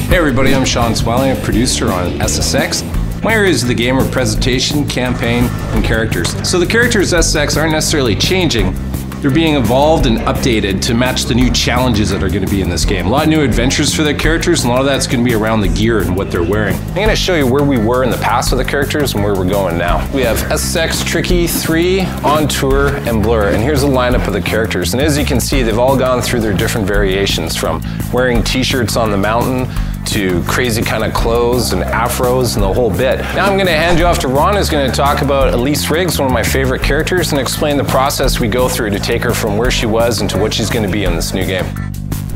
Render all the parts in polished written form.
Hey everybody, I'm Sean Swelling, a producer on SSX. My areas of the game are presentation, campaign, and characters. So the characters SSX aren't necessarily changing, they're being evolved and updated to match the new challenges that are going to be in this game. A lot of new adventures for the characters, and a lot of that's going to be around the gear and what they're wearing. I'm going to show you where we were in the past with the characters and where we're going now. We have SSX, Tricky, 3, On Tour, and Blur, and here's the lineup of the characters. And as you can see, they've all gone through their different variations, from wearing t-shirts on the mountain to crazy kind of clothes and afros and the whole bit. Now I'm going to hand you off to Ron, who's going to talk about Elise, one of my favorite characters, and explain the process we go through to take her from where she was into what she's going to be in this new game.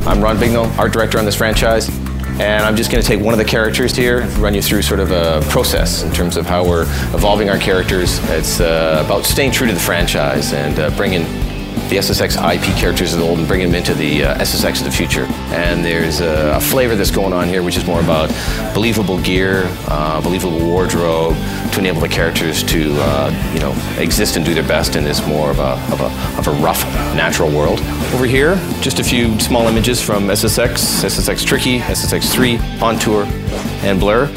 I'm Ron Bignell, art director on this franchise, and I'm just going to take one of the characters here, run you through sort of a process in terms of how we're evolving our characters. It's about staying true to the franchise and bringing the SSX IP characters of the old and bringing them into the SSX of the future. And there's a flavor that's going on here, which is more about believable gear, believable wardrobe, to enable the characters to exist and do their best in this more of a rough, natural world. Over here, just a few small images from SSX, SSX Tricky, SSX 3, On Tour, and Blur.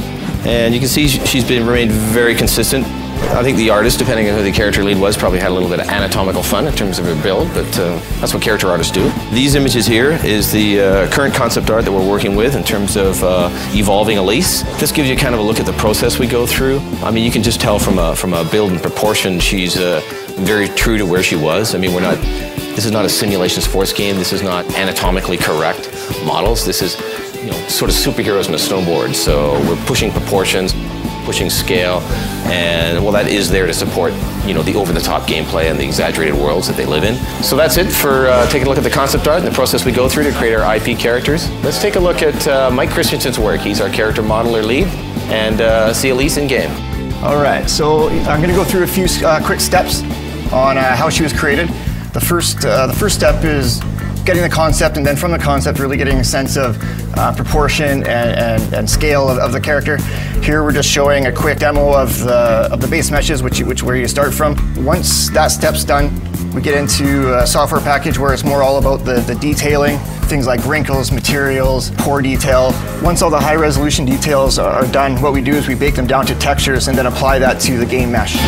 And you can see she's remained very consistent. I think the artist, depending on who the character lead was, probably had a little bit of anatomical fun in terms of her build, but that's what character artists do. These images here is the current concept art that we're working with in terms of evolving Elise. This gives you kind of a look at the process we go through. I mean, you can just tell from a build and proportion, she's very true to where she was. I mean, this is not a simulation sports game. This is not anatomically correct models. This is, sort of superheroes in a snowboard. So we're pushing proportions, pushing scale, and well, that is there to support, the over-the-top gameplay and the exaggerated worlds that they live in. So that's it for taking a look at the concept art and the process we go through to create our IP characters. Let's take a look at Mike Christensen's work. He's our character modeler lead, and see Elise in game. All right, so I'm going to go through a few quick steps on how she was created. The first step is getting the concept, and then from the concept really getting a sense of proportion and scale of the character. Here we're just showing a quick demo of the base meshes, where you start from. Once that step's done, we get into a software package where it's more all about the detailing, things like wrinkles, materials, pore detail. Once all the high resolution details are done, what we do is we bake them down to textures and then apply that to the game mesh.